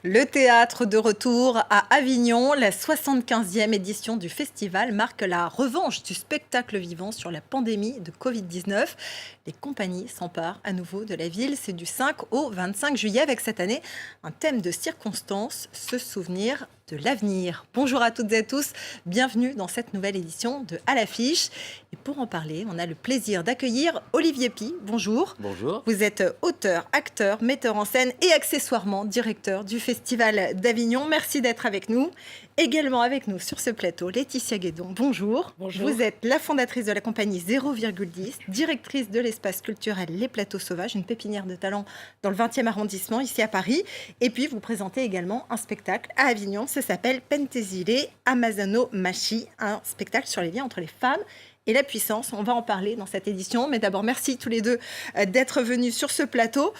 Le théâtre de retour à Avignon, la 75e édition du festival marque la revanche du spectacle vivant sur la pandémie de Covid-19. Les compagnies s'emparent à nouveau de la ville. C'est du 5 au 25 juillet avec cette année un thème de circonstance, se souvenir de l'avenir. Bonjour à toutes et à tous, bienvenue dans cette nouvelle édition de À l'affiche. Et pour en parler, on a le plaisir d'accueillir Olivier Py. Bonjour. Bonjour. Vous êtes auteur, acteur, metteur en scène et accessoirement directeur du Festival d'Avignon. Merci d'être avec nous. Également avec nous sur ce plateau, Laetitia Guédon. Bonjour. Bonjour. Vous êtes la fondatrice de la compagnie 0,10, directrice de l'espace culturel Les Plateaux Sauvages, une pépinière de talent dans le 20e arrondissement, ici à Paris. Et puis, vous présentez également un spectacle à Avignon. Ça s'appelle Pentesile Amazonomachi, un spectacle sur les liens entre les femmes et la puissance. On va en parler dans cette édition. Mais d'abord, merci tous les deux d'être venus sur ce plateau.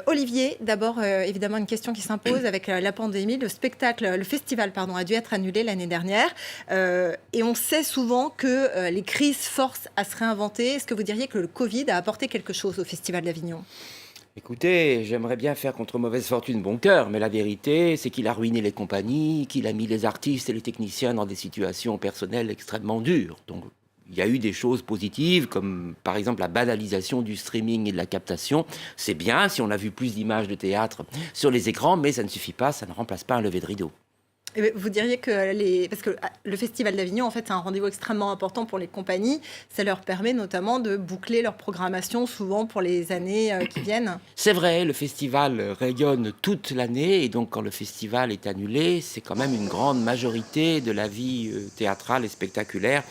Olivier, d'abord, évidemment, une question qui s'impose avec la pandémie. Le festival, a dû être annulé l'année dernière. Et on sait souvent que les crises forcent à se réinventer. Est-ce que vous diriez que le Covid a apporté quelque chose au Festival d'Avignon ? Écoutez, j'aimerais bien faire contre mauvaise fortune bon cœur, mais la vérité, c'est qu'il a ruiné les compagnies, qu'il a mis les artistes et les techniciens dans des situations personnelles extrêmement dures. Donc, il y a eu des choses positives, comme par exemple la banalisation du streaming et de la captation. C'est bien si on a vu plus d'images de théâtre sur les écrans, mais ça ne suffit pas, ça ne remplace pas un lever de rideau. Vous diriez que parce que le Festival d'Avignon, en fait, c'est un rendez-vous extrêmement important pour les compagnies. Ça leur permet notamment de boucler leur programmation, souvent pour les années qui viennent. C'est vrai, le festival rayonne toute l'année, et donc quand le festival est annulé, c'est quand même une grande majorité de la vie théâtrale et spectaculaire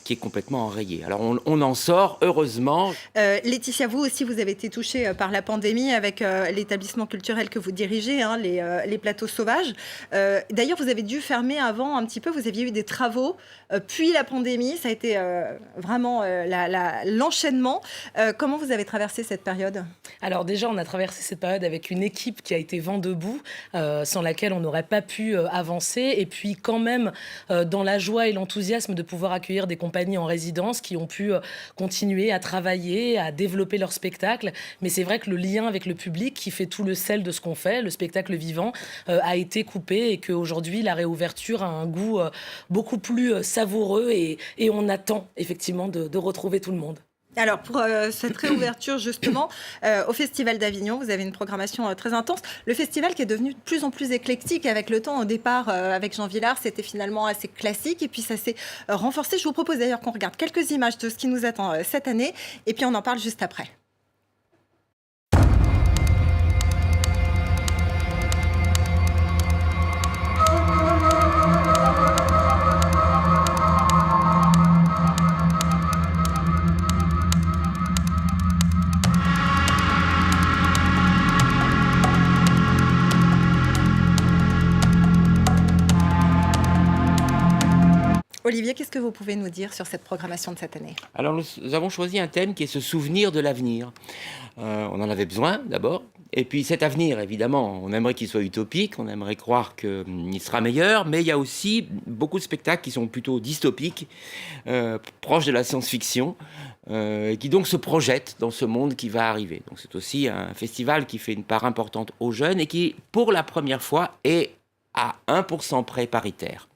qui est complètement enrayée. Alors on en sort, heureusement. Laetitia, vous aussi, vous avez été touchée par la pandémie avec l'établissement culturel que vous dirigez, les Plateaux Sauvages. D'ailleurs, vous avez dû fermer avant un petit peu, vous aviez eu des travaux, puis la pandémie, ça a été vraiment l'enchaînement. Comment vous avez traversé cette période ? Alors déjà, on a traversé cette période avec une équipe qui a été vent debout, sans laquelle on n'aurait pas pu avancer. Et puis quand même, dans la joie et l'enthousiasme de pouvoir accueillir des compagnies en résidence qui ont pu continuer à travailler, à développer leur spectacle. Mais c'est vrai que le lien avec le public qui fait tout le sel de ce qu'on fait, le spectacle vivant, a été coupé et qu'aujourd'hui, la réouverture a un goût beaucoup plus savoureux et on attend effectivement de retrouver tout le monde. Alors, pour cette réouverture, justement, au Festival d'Avignon, vous avez une programmation très intense. Le festival qui est devenu de plus en plus éclectique avec le temps. Au départ, avec Jean Vilar, c'était finalement assez classique. Et puis, ça s'est renforcé. Je vous propose d'ailleurs qu'on regarde quelques images de ce qui nous attend cette année. Et puis, on en parle juste après. Olivier, qu'est-ce que vous pouvez nous dire sur cette programmation de cette année ? Alors nous avons choisi un thème qui est se souvenir de l'avenir. On en avait besoin d'abord. Et puis cet avenir, évidemment, on aimerait qu'il soit utopique, on aimerait croire qu'il sera meilleur, mais il y a aussi beaucoup de spectacles qui sont plutôt dystopiques, proches de la science-fiction, et qui donc se projettent dans ce monde qui va arriver. Donc c'est aussi un festival qui fait une part importante aux jeunes et qui, pour la première fois, est à 1% près paritaire.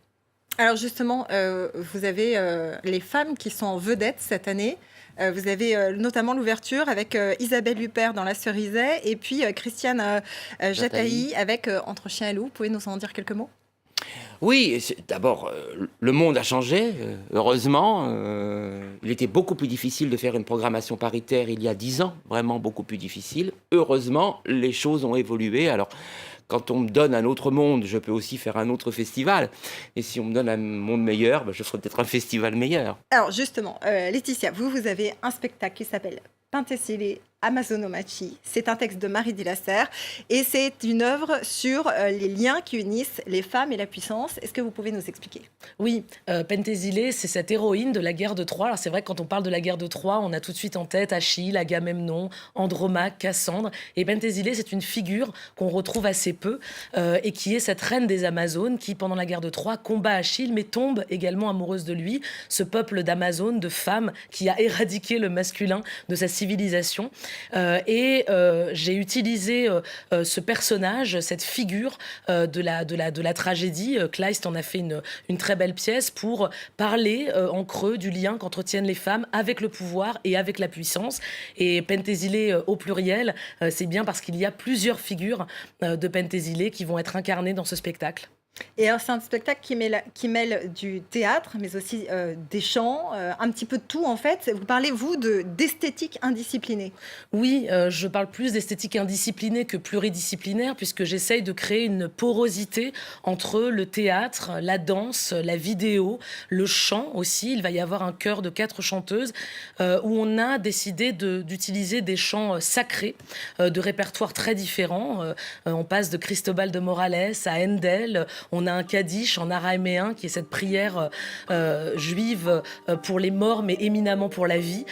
Alors justement, vous avez les femmes qui sont en vedette cette année. Vous avez notamment l'ouverture avec Isabelle Huppert dans La Cerisay et puis Christiane Jataï avec Entre chien et loup. Vous pouvez nous en dire quelques mots ? Oui, d'abord, le monde a changé, heureusement. Il était beaucoup plus difficile de faire une programmation paritaire il y a 10 ans, vraiment beaucoup plus difficile. Heureusement, les choses ont évolué. Alors, quand on me donne un autre monde, je peux aussi faire un autre festival. Et si on me donne un monde meilleur, je ferai peut-être un festival meilleur. Alors justement, Laetitia, vous avez un spectacle qui s'appelle Pentesile Amazonomachi. C'est un texte de Marie Delasserre et c'est une œuvre sur les liens qui unissent les femmes et la puissance. Est-ce que vous pouvez nous expliquer ? Oui, Pentesile, c'est cette héroïne de la guerre de Troie. Alors c'est vrai que quand on parle de la guerre de Troie, on a tout de suite en tête Achille, Agamemnon, Andromaque, Cassandre. Et Pentesile, c'est une figure qu'on retrouve assez peu et qui est cette reine des Amazones qui, pendant la guerre de Troie, combat Achille, mais tombe également amoureuse de lui. Ce peuple d'Amazones, de femmes qui a éradiqué le masculin de sa civilisation. J'ai utilisé ce personnage, cette figure de la tragédie. Kleist en a fait une très belle pièce pour parler en creux du lien qu'entretiennent les femmes avec le pouvoir et avec la puissance. Et Pentésilée au pluriel, c'est bien parce qu'il y a plusieurs figures de Pentésilée qui vont être incarnées dans ce spectacle. Et alors, c'est un spectacle qui mêle du théâtre, mais aussi des chants, un petit peu de tout en fait. Vous parlez, vous, d'esthétique indisciplinée. Oui, je parle plus d'esthétique indisciplinée que pluridisciplinaire, puisque j'essaye de créer une porosité entre le théâtre, la danse, la vidéo, le chant aussi. Il va y avoir un chœur de 4 chanteuses où on a décidé d'utiliser des chants sacrés, de répertoires très différents. On passe de Cristobal de Morales à Handel. On a un kaddish en araméen, qui est cette prière juive pour les morts, mais éminemment pour la vie,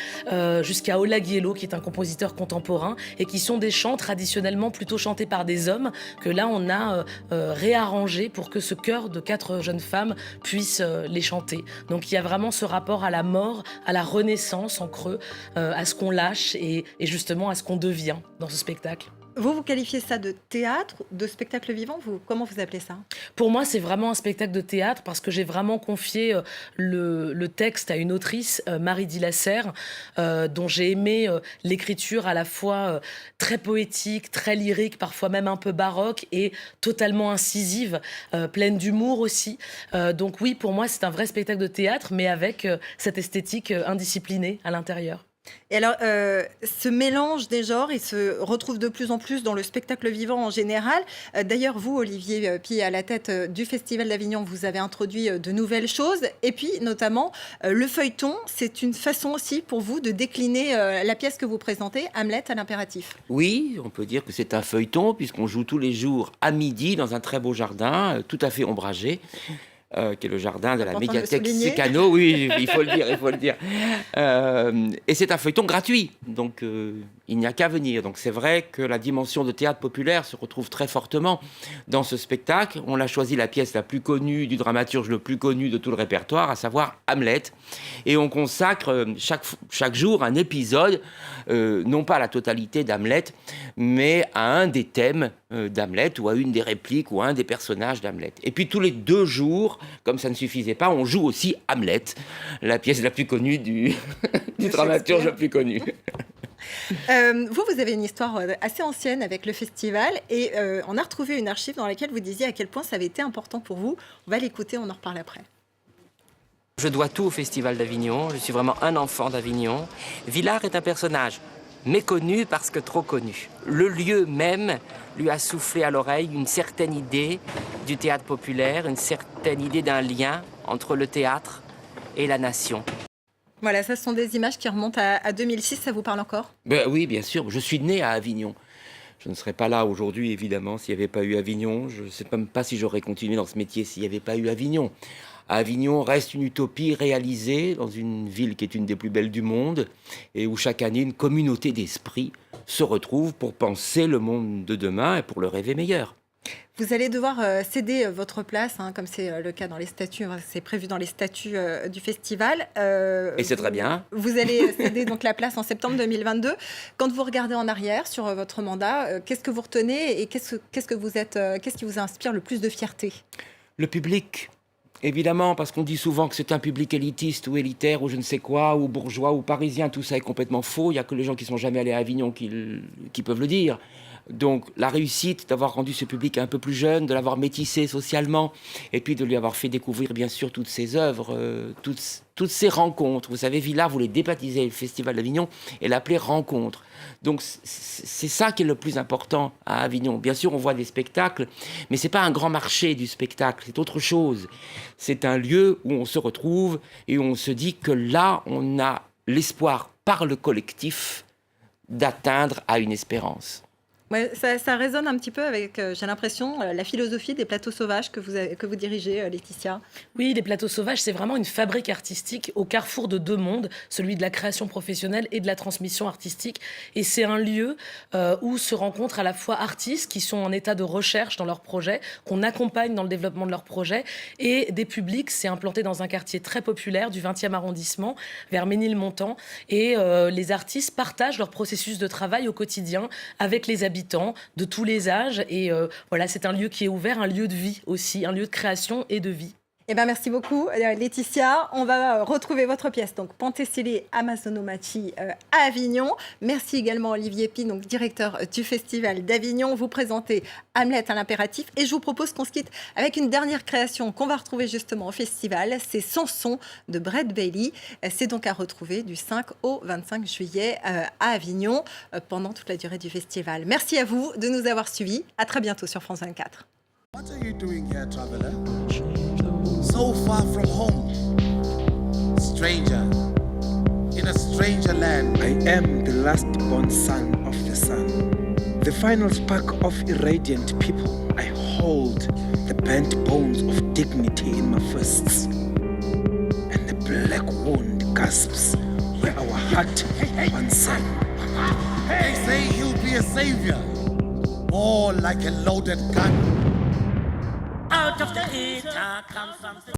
jusqu'à Olaguiello, qui est un compositeur contemporain, et qui sont des chants traditionnellement plutôt chantés par des hommes, que là, on a réarrangé pour que ce chœur de 4 jeunes femmes puisse les chanter. Donc il y a vraiment ce rapport à la mort, à la renaissance en creux, à ce qu'on lâche et justement à ce qu'on devient dans ce spectacle. Vous qualifiez ça de théâtre, de spectacle vivant, comment vous appelez ça? Pour moi, c'est vraiment un spectacle de théâtre parce que j'ai vraiment confié le texte à une autrice, Marie Dilasserre, dont j'ai aimé l'écriture à la fois très poétique, très lyrique, parfois même un peu baroque et totalement incisive, pleine d'humour aussi. Donc oui, pour moi, c'est un vrai spectacle de théâtre, mais avec cette esthétique indisciplinée à l'intérieur. Et alors, ce mélange des genres, il se retrouve de plus en plus dans le spectacle vivant en général. D'ailleurs, vous, Olivier Py, à la tête du Festival d'Avignon, vous avez introduit de nouvelles choses. Et puis, notamment, le feuilleton, c'est une façon aussi pour vous de décliner la pièce que vous présentez, Hamlet à l'impératif. Oui, on peut dire que c'est un feuilleton, puisqu'on joue tous les jours à midi dans un très beau jardin, tout à fait ombragé. Qui est le jardin de la Important de le médiathèque souligner. Sécano, oui, il faut le dire, il faut le dire. Et c'est un feuilleton gratuit, donc il n'y a qu'à venir. Donc c'est vrai que la dimension de théâtre populaire se retrouve très fortement dans ce spectacle. On a choisi la pièce la plus connue, du dramaturge le plus connu de tout le répertoire, à savoir Hamlet. Et on consacre chaque jour un épisode, non pas à la totalité d'Hamlet, mais à un des thèmes d'Hamlet, ou à une des répliques, ou à un des personnages d'Hamlet. Et puis tous les 2 jours, comme ça ne suffisait pas, on joue aussi Hamlet, la pièce la plus connue du dramaturge le plus connu. Vous avez une histoire assez ancienne avec le festival et on a retrouvé une archive dans laquelle vous disiez à quel point ça avait été important pour vous. On va l'écouter, on en reparle après. Je dois tout au Festival d'Avignon, je suis vraiment un enfant d'Avignon. Villars est un personnage méconnu parce que trop connu. Le lieu même lui a soufflé à l'oreille une certaine idée du théâtre populaire, une certaine idée d'un lien entre le théâtre et la nation. Voilà, ça ce sont des images qui remontent à 2006, ça vous parle encore? Oui, bien sûr, je suis né à Avignon. Je ne serais pas là aujourd'hui, évidemment, s'il n'y avait pas eu Avignon. Je ne sais même pas si j'aurais continué dans ce métier s'il n'y avait pas eu Avignon. Avignon reste une utopie réalisée dans une ville qui est une des plus belles du monde et où chaque année une communauté d'esprits se retrouve pour penser le monde de demain et pour le rêver meilleur. Vous allez devoir céder votre place, comme c'est le cas dans les statuts, c'est prévu dans les statuts du festival. Et c'est très bien. Vous allez céder donc la place en septembre 2022. Quand vous regardez en arrière sur votre mandat, qu'est-ce que vous retenez et qu'est-ce qui vous inspire le plus de fierté? Le public. Évidemment, parce qu'on dit souvent que c'est un public élitiste ou élitaire ou je ne sais quoi, ou bourgeois ou parisien, tout ça est complètement faux. Il n'y a que les gens qui ne sont jamais allés à Avignon qui peuvent le dire. Donc la réussite d'avoir rendu ce public un peu plus jeune, de l'avoir métissé socialement, et puis de lui avoir fait découvrir bien sûr toutes ses œuvres, toutes ces rencontres. Vous savez, Villars voulait débaptiser le Festival d'Avignon et l'appeler Rencontre. Donc c'est ça qui est le plus important à Avignon. Bien sûr, on voit des spectacles, mais c'est pas un grand marché du spectacle, c'est autre chose. C'est un lieu où on se retrouve et où on se dit que là, on a l'espoir par le collectif d'atteindre à une espérance. Ouais, ça résonne un petit peu avec, j'ai l'impression, la philosophie des plateaux sauvages que vous dirigez, Laetitia. Oui, les plateaux sauvages, c'est vraiment une fabrique artistique au carrefour de deux mondes, celui de la création professionnelle et de la transmission artistique. Et c'est un lieu où se rencontrent à la fois artistes qui sont en état de recherche dans leurs projets, qu'on accompagne dans le développement de leurs projets, et des publics. C'est implanté dans un quartier très populaire du 20e arrondissement, vers Ménilmontant. Et les artistes partagent leur processus de travail au quotidien avec les habitants de tous les âges. Et voilà, c'est un lieu qui est ouvert, un lieu de vie aussi, un lieu de création et de vie. Eh ben, merci beaucoup, Laetitia. On va retrouver votre pièce, donc Penthesilée Amazonomachie à Avignon. Merci également, Olivier Pi, donc directeur du Festival d'Avignon. Vous présentez Hamlet à l'impératif. Et je vous propose qu'on se quitte avec une dernière création qu'on va retrouver justement au festival. C'est Samson de Brett Bailey. C'est donc à retrouver du 5 au 25 juillet à Avignon pendant toute la durée du festival. Merci à vous de nous avoir suivis. À très bientôt sur France 24. What are you doing here, traveler? So far from home, stranger, in a stranger land. I am the last-born son of the sun, the final spark of irradiant people. I hold the bent bones of dignity in my fists, and the black wound gasps where our heart once sang. They say he'll be a savior, more like a loaded gun. Out of the earth comes something.